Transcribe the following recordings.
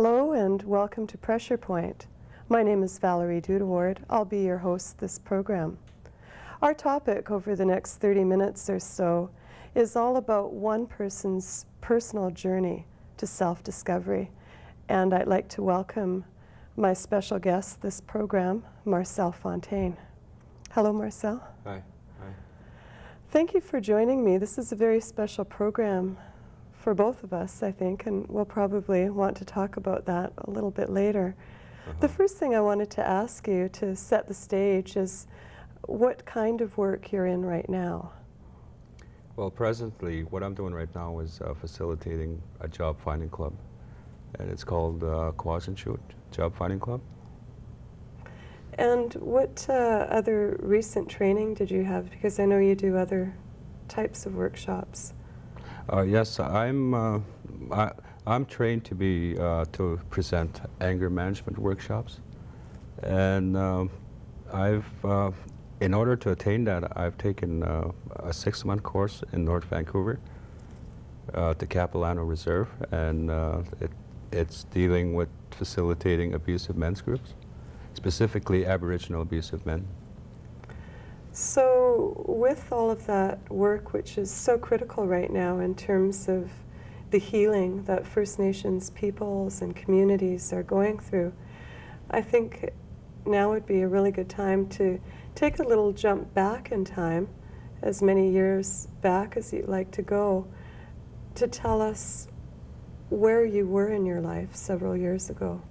Hello and welcome to Pressure Point. My name is Valerie Dudoward. I'll be your host this program. Our topic over the next 30 minutes or so is all about one person's personal journey to self-discovery. And I'd like to welcome my special guest this program, Marcel Fontaine. Hello, Marcel. Hi. Hi. Thank you for joining me. This is a very special program for both of us, I think, and we'll probably want to talk about that a little bit later. The first thing I wanted to ask you to set the stage is what kind of work you're in right now? Well, presently, what I'm doing right now is facilitating a job finding club, and it's called Quasi-Shoot Job Finding Club. And what other recent training did you have? Because I know you do other types of workshops. Yes, I'm trained to be to present anger management workshops, and in order to attain that, I've taken a 6-month course in North Vancouver, the Capilano Reserve, and it's dealing with facilitating abusive men's groups, specifically Aboriginal abusive men. So with all of that work, which is so critical right now in terms of the healing that First Nations peoples and communities are going through, I think now would be a really good time to take a little jump back in time, as many years back as you'd like to go, to tell us where you were in your life several years ago.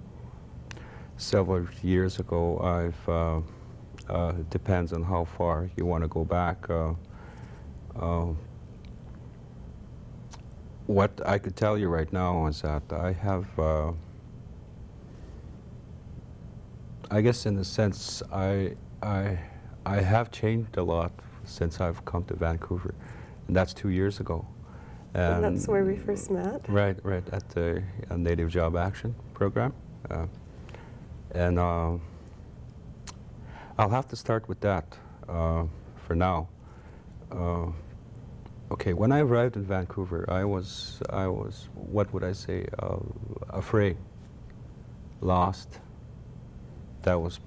Several years ago, it depends on how far you want to go back. What I could tell you right now is that I have, I guess in a sense, I have changed a lot since I've come to Vancouver, and that's 2 years ago. And that's where we first met? Right, at the Native Job Action program. And I'll have to start with that for now. Okay, when I arrived in Vancouver, I was, what would I say, afraid, lost. That was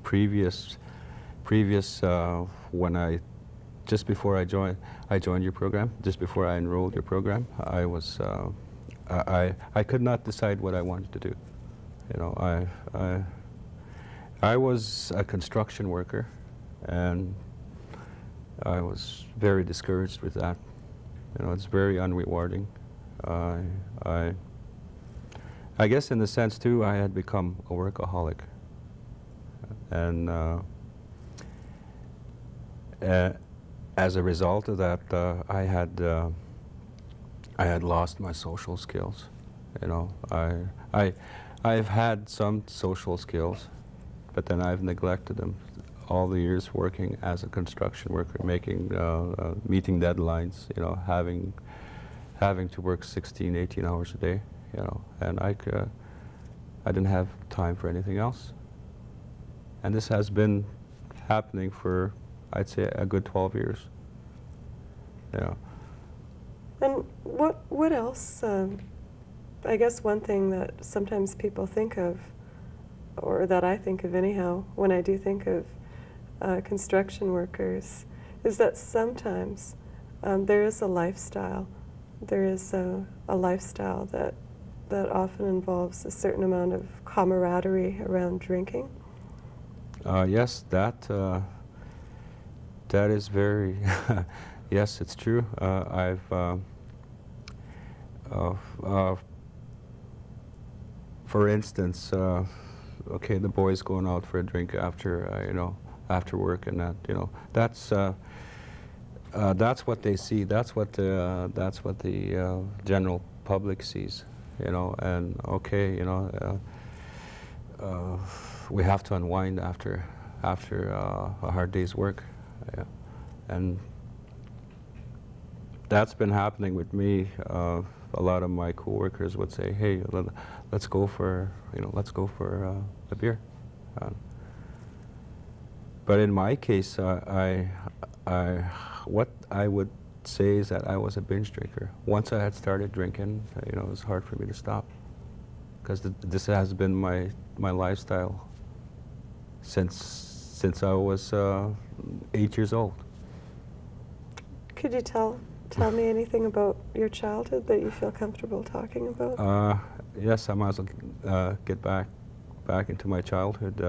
previous when just before I joined your program, just before I enrolled your program, I was, I could not decide what I wanted to do. You know, I was a construction worker, and I was very discouraged with that. You know, it's very unrewarding. I guess in the sense too, I had become a workaholic, and as a result of that, I had lost my social skills. You know, I've had some social skills, but then I've neglected them all the years working as a construction worker, making, meeting deadlines, you know, having to work 16, 18 hours a day, you know, and I didn't have time for anything else. And this has been happening for, I'd say, a good 12 years. Yeah. And what else? I guess one thing that sometimes people think of, or that I think of anyhow, when I do think of construction workers, is that sometimes there is a lifestyle. There is a lifestyle that often involves a certain amount of camaraderie around drinking. Yes, that is very, yes, it's true. For instance, okay, the boys going out for a drink after, you know, after work, and that, you know, that's what they see. That's what the general public sees, you know. And okay, you know, we have to unwind after a hard day's work, yeah. And that's been happening with me. A lot of my coworkers would say, "Hey, let's go for a beer." But in my case, what I would say is that I was a binge drinker. Once I had started drinking, you know, it was hard for me to stop. because this has been my lifestyle since I was 8 years old. Could you tell me anything about your childhood that you feel comfortable talking about? Yes, I might as well get back into my childhood.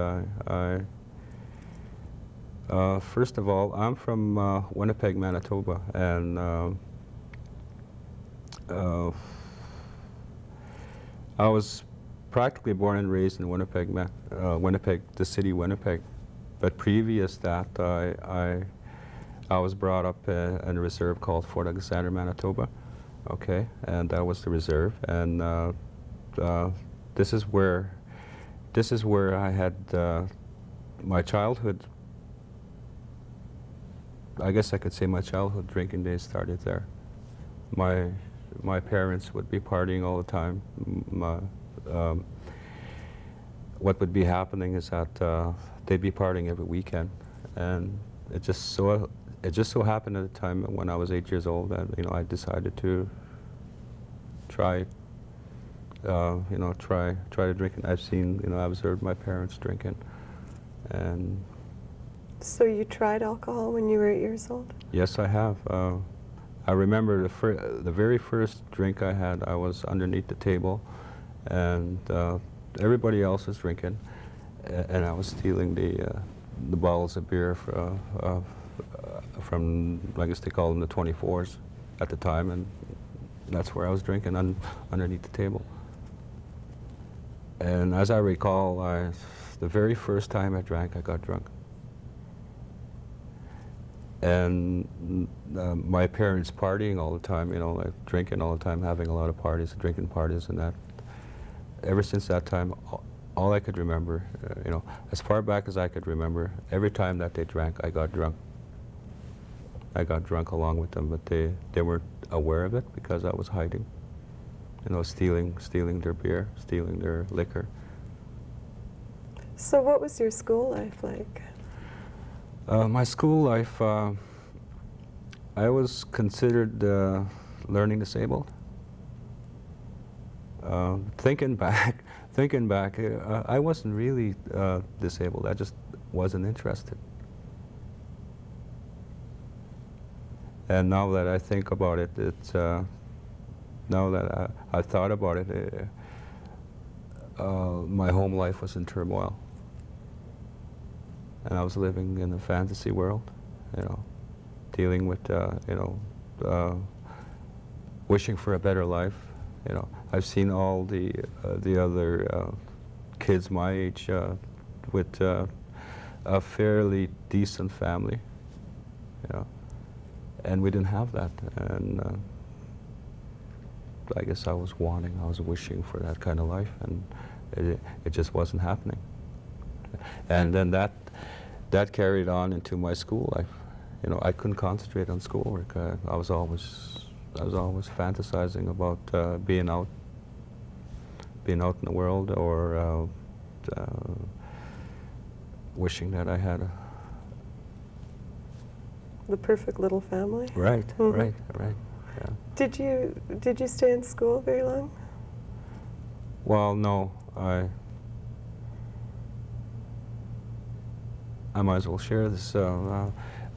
First of all, I'm from Winnipeg, Manitoba, and I was practically born and raised in Winnipeg, Winnipeg, the city Winnipeg. But previous that, I was brought up in a reserve called Fort Alexander, Manitoba. Okay, and that was the reserve, and this is where I had my childhood. I guess I could say my childhood drinking days started there. My parents would be partying all the time. What would be happening is that they'd be partying every weekend, and it just so happened at the time when I was 8 years old that I decided to try to drink. And I observed my parents drinking, and. So you tried alcohol when you were 8 years old? Yes, I have. I remember the very first drink I had. I was underneath the table, and everybody else was drinking, and I was stealing the bottles of beer from, I guess they called them the 24s at the time, and that's where I was drinking underneath the table. And as I recall, the very first time I drank, I got drunk. And my parents partying all the time, like drinking all the time, having a lot of parties, drinking parties, and that. Ever since that time, all I could remember, as far back as I could remember, every time that they drank, I got drunk. I got drunk along with them, but they weren't aware of it because I was hiding, stealing their beer, stealing their liquor. So what was your school life like? My school life, I was considered learning disabled. Thinking back, I wasn't really disabled. I just wasn't interested. And now that I think about it, now that I thought about it, my home life was in turmoil. And I was living in a fantasy world, dealing with, wishing for a better life. I've seen all the other kids my age with a fairly decent family, and we didn't have that. And I guess I was wishing for that kind of life, and it just wasn't happening. And then that carried on into my school life. I couldn't concentrate on schoolwork. I was always fantasizing about being out in the world, or wishing that I had the perfect little family. Right, Mm-hmm. right. Yeah. Did you stay in school very long? Well, no, I might as well share this.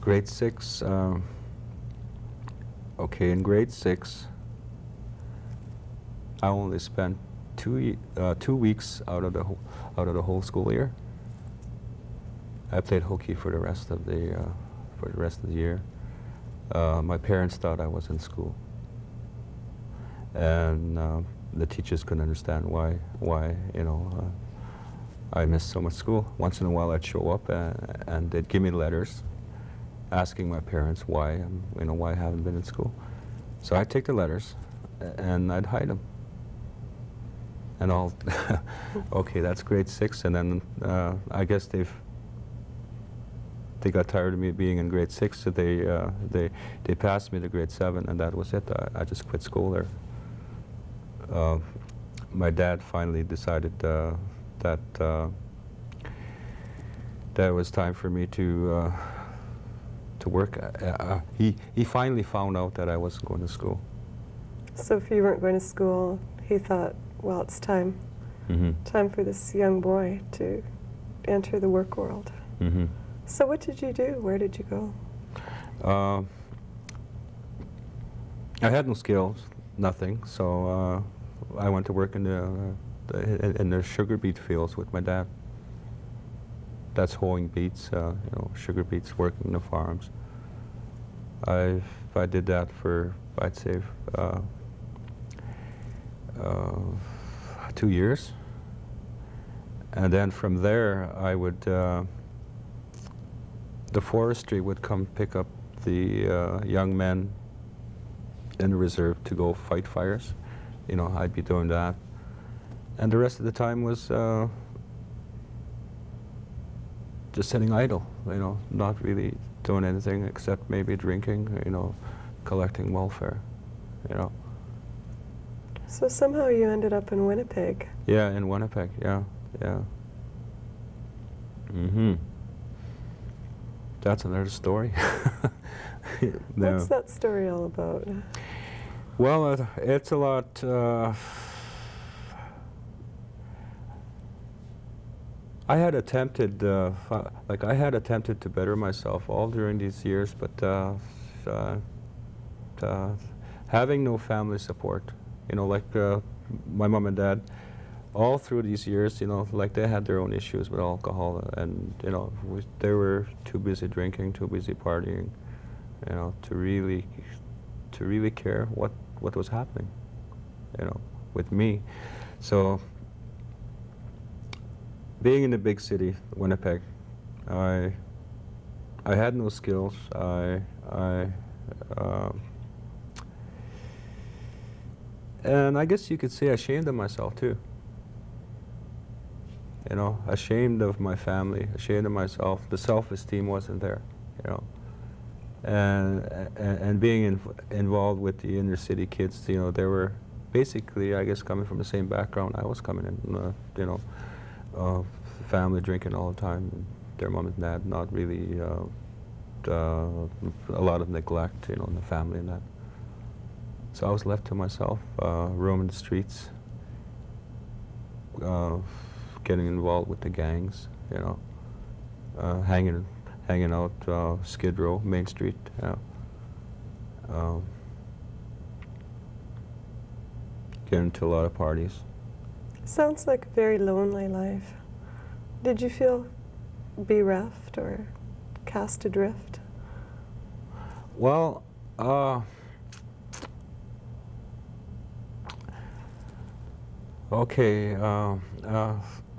Grade 6. Okay, in grade 6, I only spent 2 weeks out of the whole school year. I played hooky for the rest of the year. My parents thought I was in school, and the teachers couldn't understand why I missed so much school. Once in a while, I'd show up and they'd give me letters asking my parents why I haven't been in school. So I'd take the letters and I'd hide them. And all, okay, that's grade 6, and then I guess they got tired of me being in grade 6, so they passed me to grade 7, and that was it. I just quit school there. My dad finally decided that it was time for me to work. He finally found out that I wasn't going to school. So if you weren't going to school, he thought, well, it's time Mm-hmm. Time for this young boy to enter the work world. Mm-hmm. So what did you do? Where did you go? I had no skills, nothing. So I went to work in the sugar beet fields with my dad. That's hoeing beets, sugar beets, working in the farms. I did that for, I'd say, 2 years. And then from there, I would, the forestry would come pick up the young men in the reserve to go fight fires. I'd be doing that. And the rest of the time was just sitting idle, not really doing anything except maybe drinking, collecting welfare, So somehow you ended up in Winnipeg. Yeah, in Winnipeg, yeah. Mm-hmm. That's another story. No. What's that story all about? Well, it's a lot. I had attempted, to better myself all during these years, but having no family support, my mom and dad, all through these years, they had their own issues with alcohol, and they were too busy drinking, too busy partying, to really care what was happening, with me. So being in the big city, Winnipeg, I had no skills. And I guess you could say ashamed of myself too. Ashamed of my family, ashamed of myself. The self-esteem wasn't there, And being involved with the inner city kids, they were basically, I guess, coming from the same background I was coming in, family drinking all the time, and their mom and dad not really, a lot of neglect, in the family and that. So I was left to myself, roaming the streets, getting involved with the gangs, hanging out Skid Row, Main Street, getting to a lot of parties. Sounds like a very lonely life. Did you feel bereft or cast adrift? Well, okay.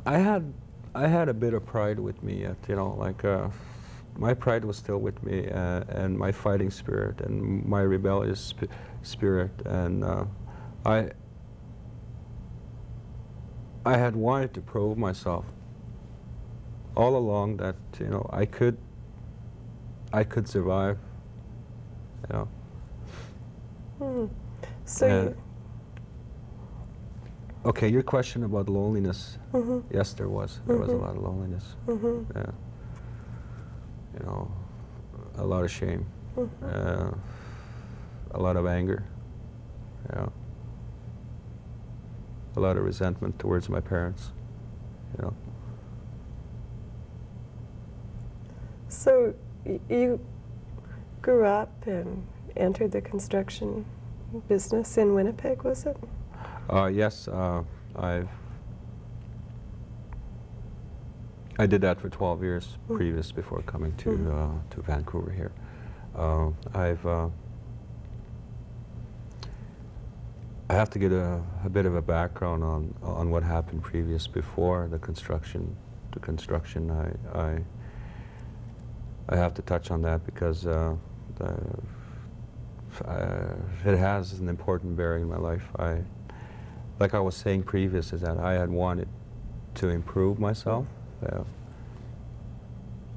I had a bit of pride with me yet, my pride was still with me, and my fighting spirit and my rebellious spirit, and I had wanted to prove myself all along that I could survive, So okay, your question about loneliness. mm-hmm. Yes, there was. There was a lot of loneliness. Mm-hmm. Yeah. A lot of shame. Mm-hmm. A lot of anger. A lot of resentment towards my parents. So you grew up and entered the construction business in Winnipeg, was it? Yes, I did that for 12 years previous before coming to Vancouver here. I have to get a bit of a background on what happened previous before the construction. I have to touch on that because it has an important bearing in my life. Like I was saying previous, is that I had wanted to improve myself.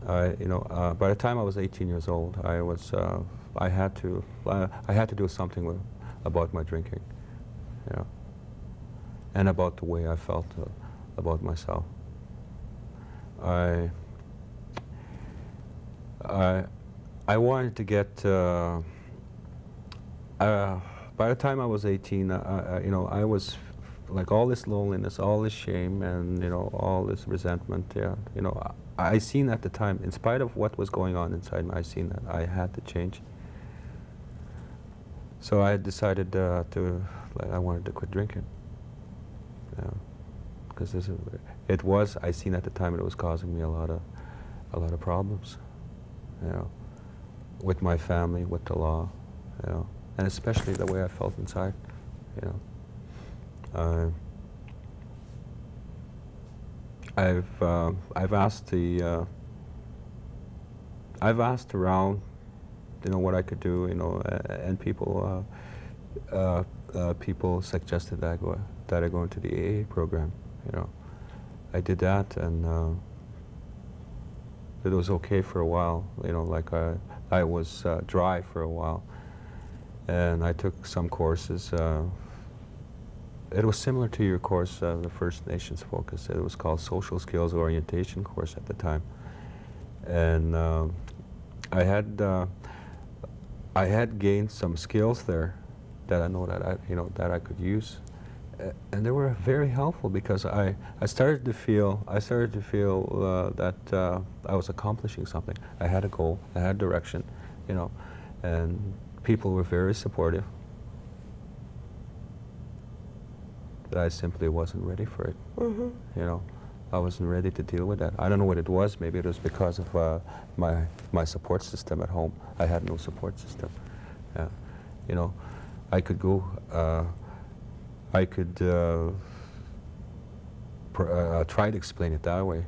By the time I was 18 years old, I had to do something about my drinking, and about the way I felt about myself. I wanted to get. By the time I was 18, I like all this loneliness, all this shame, and all this resentment. Yeah, I seen at the time, in spite of what was going on inside me, I seen that I had to change. So I decided I wanted to quit drinking. Because I seen at the time it was causing me a lot of problems. With my family, with the law, and especially the way I felt inside. I've asked around, what I could do, and people suggested that I go into the AA program. I did that, and it was okay for a while. Like I was dry for a while, and I took some courses. It was similar to your course, the First Nations focus. It was called Social Skills Orientation course at the time, and I had gained some skills there that I know that I could use, and they were very helpful because I started to feel that I was accomplishing something. I had a goal, I had direction, and people were very supportive. But I simply wasn't ready for it. Mm-hmm. I wasn't ready to deal with that. I don't know what it was. Maybe it was because of my support system at home. I had no support system. I could go. I could try to explain it that way.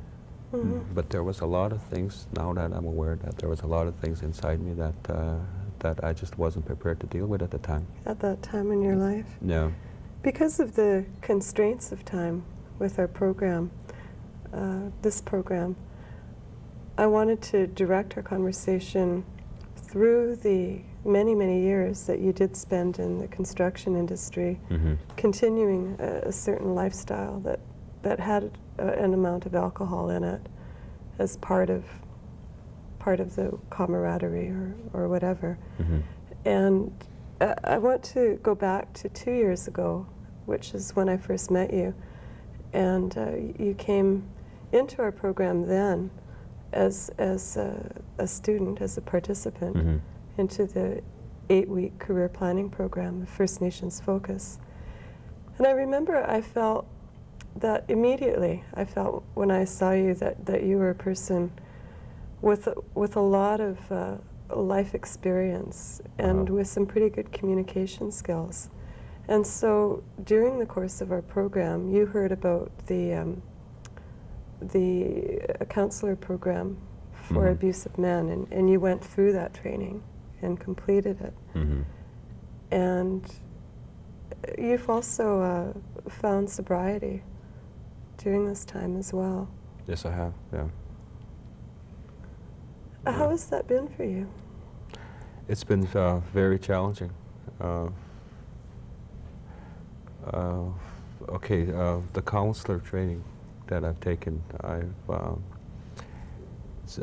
Mm-hmm. But there was a lot of things, now that I'm aware that there was a lot of things inside me that I just wasn't prepared to deal with at the time. At that time in your life? Yeah. Because of the constraints of time with our program, this program, I wanted to direct our conversation through the many, many years that you did spend in the construction industry, Mm-hmm. continuing a certain lifestyle that had an amount of alcohol in it as part of the camaraderie or whatever. Mm-hmm. And I want to go back to 2 years ago, which is when I first met you. And you came into our program then as a student, as a participant, Mm-hmm. into the 8-week career planning program, the First Nations Focus. And I remember I felt that immediately, when I saw you that you were a person with a lot of life experience and with some pretty good communication skills. And so during the course of our program, you heard about the counsellor program for Mm-hmm. abusive men, and you went through that training and completed it. Mm-hmm. And you've also found sobriety during this time as well. Yes, I have. Yeah. How has that been for you? It's been very challenging. The counselor training that I've taken, it's,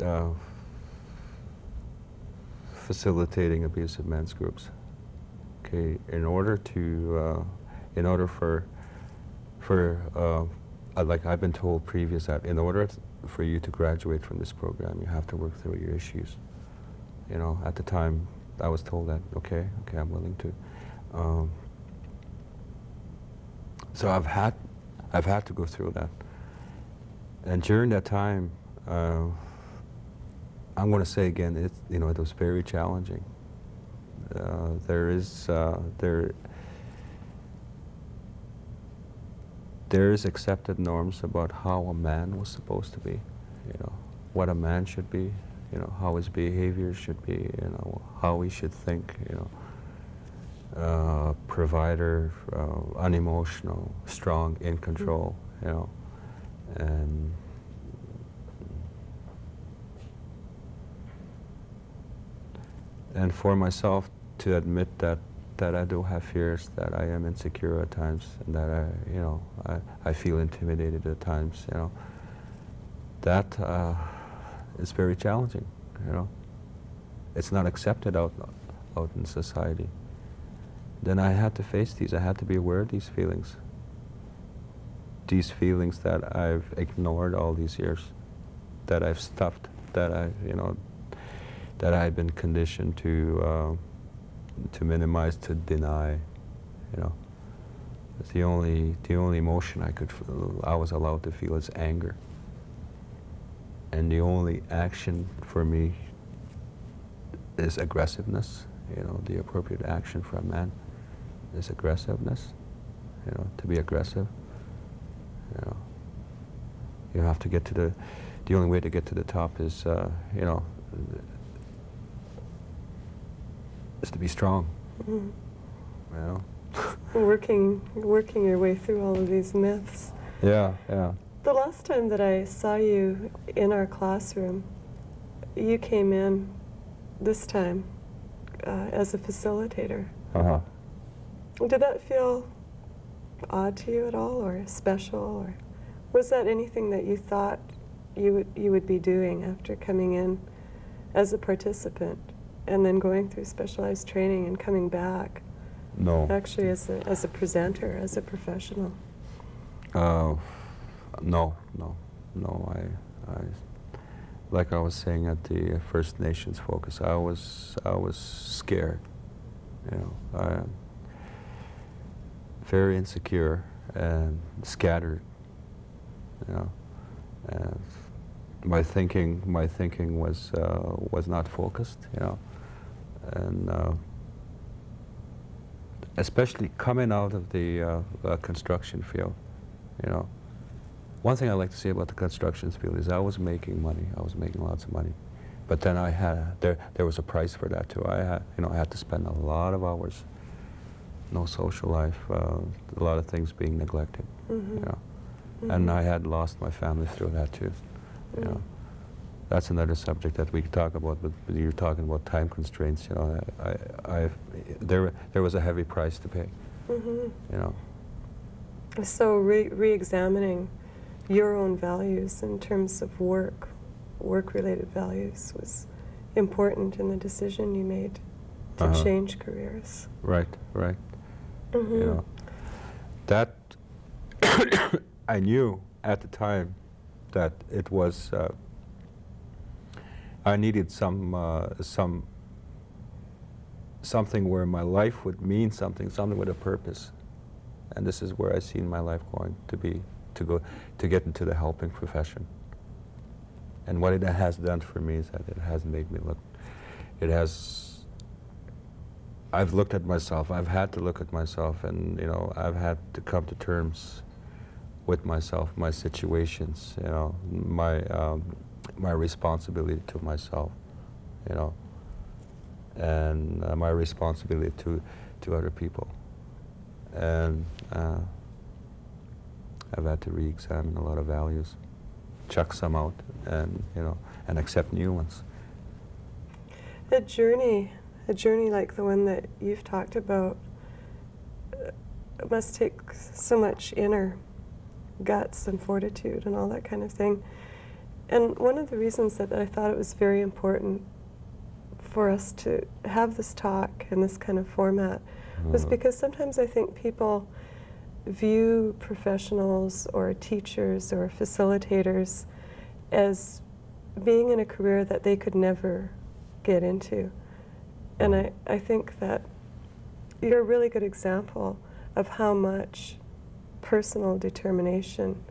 facilitating abusive men's groups. Okay, in order for like I've been told previous that in order for you to graduate from this program, you have to work through your issues. At the time, I was told that, okay, I'm willing to. So I've had to go through that. And during that time, I'm going to say again, it was very challenging. There is accepted norms about how a man was supposed to be, what a man should be, how his behavior should be, how he should think, provider, unemotional, strong, in control, and for myself to admit that I do have fears, that I am insecure at times, and that I feel intimidated at times, that is very challenging, It's not accepted out in society. Then I had to face these. I had to be aware of these feelings. these feelings that I've ignored all these years, that I've stuffed, that that I've been conditioned to minimize, to deny. It's the only emotion I was allowed to feel is anger. And the only action for me is aggressiveness. The appropriate action for a man is aggressiveness. To be aggressive. You have to get to the only way to get to the top is, is to be strong. Mm-hmm. Working your way through all of these myths. Yeah. The last time that I saw you in our classroom, you came in this time as a facilitator. Uh-huh. Did that feel odd to you at all, or special, or was that anything that you thought you would be doing after coming in as a participant and then going through specialized training and coming back? No. Actually, as a presenter, as a professional. No. I like I was saying at the First Nations focus, I was scared. I very insecure and scattered. And my thinking was not focused. And especially coming out of the construction field. One thing I like to say about the construction field is I was making money. I was making lots of money, but then there was a price for that too. I had to spend a lot of hours, no social life, a lot of things being neglected. Mm-hmm. Mm-hmm. And I had lost my family through that too. Mm-hmm. That's another subject that we could talk about. But you're talking about time constraints. There was a heavy price to pay. Mm-hmm. So re-examining your own values in terms of work-related values was important in the decision you made to change careers. Right. Mm-hmm. That I knew at the time that it was. I needed something where my life would mean something with a purpose, and this is where I seen my life going to get into the helping profession. And what it has done for me is that it has made me look. I've looked at myself. I've had to look at myself, and I've had to come to terms with myself, my situations, my responsibility to myself, and my responsibility to other people. And I've had to re-examine a lot of values, chuck some out, and and accept new ones. A journey like the one that you've talked about must take so much inner guts and fortitude and all that kind of thing. And one of the reasons that I thought it was very important for us to have this talk in this kind of format was because sometimes I think people view professionals or teachers or facilitators as being in a career that they could never get into. And I think that you're a really good example of how much personal determination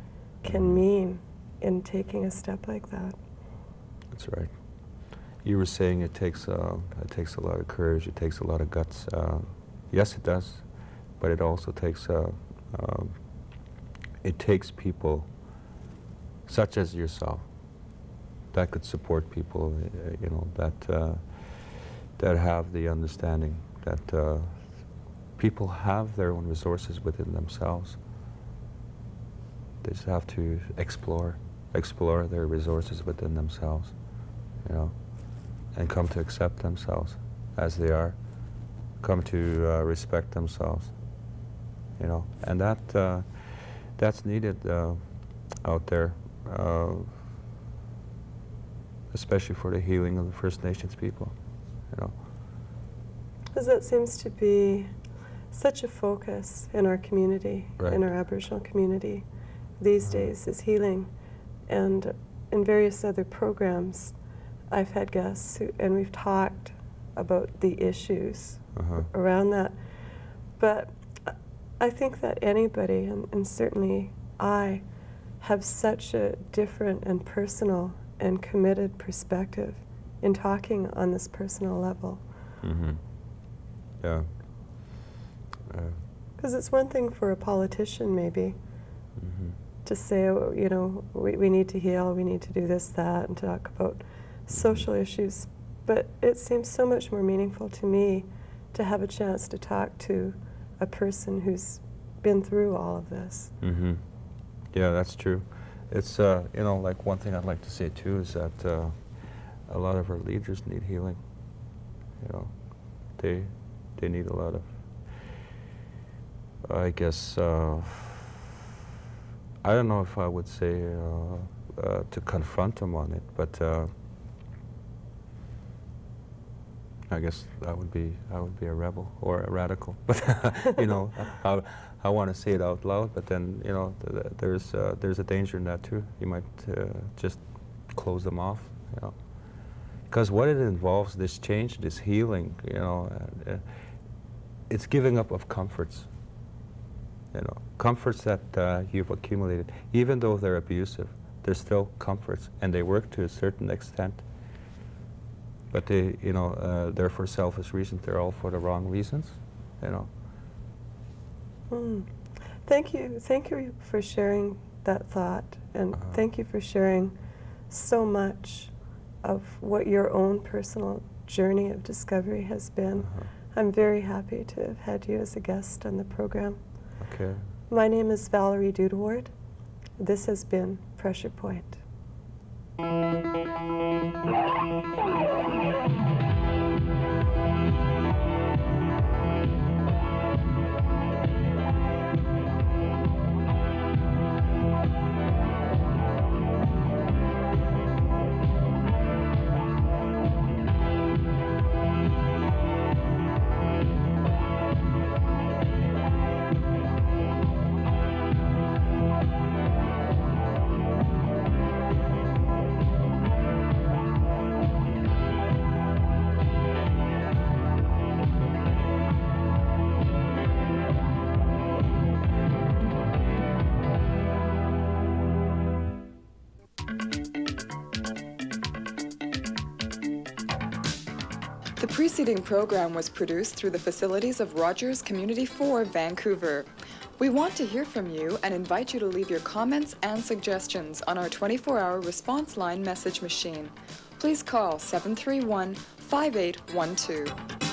can mean in taking a step like that. That's right. You were saying it takes a lot of courage. It takes a lot of guts. Yes, it does, but it also takes people such as yourself that could support people. That have the understanding that people have their own resources within themselves. They just have to explore their resources within themselves, and come to accept themselves as they are, come to respect themselves, and that's needed out there, especially for the healing of the First Nations people, Because that seems to be such a focus in our community, right. in our Aboriginal community, these days is healing. And in various other programs, I've had guests and we've talked about the issues around that. But I think that anybody, and certainly I, have such a different and personal and committed perspective in talking on this personal level. Yeah. Because it's one thing for a politician maybe to say, oh, you know, we need to heal, we need to do this, that, and talk about social issues. But it seems so much more meaningful to me to have a chance to talk to a person who's been through all of this. Yeah, that's true. It's, you know, like one thing I'd like to say too is that a lot of our leaders need healing. You know, they need a lot of, I guess, I don't know if I would say to confront them on it, but I guess I would be a rebel or a radical. But you know, I want to say it out loud, but then you know, there's a danger in that too. You might just close them off, you know, because what it involves, this change, this healing, you know, it's giving up of comforts. You know, comforts that you've accumulated, even though they're abusive, they're still comforts, and they work to a certain extent. But they, you know, they're for selfish reasons. They're all for the wrong reasons, you know. Thank you for sharing that thought, and thank you for sharing so much of what your own personal journey of discovery has been. I'm very happy to have had you as a guest on the program. Okay. My name is Valerie Dudoward. This has been Pressure Point. The preceding program was produced through the facilities of Rogers Community 4, Vancouver. We want to hear from you and invite you to leave your comments and suggestions on our 24-hour response line message machine. Please call 731-5812.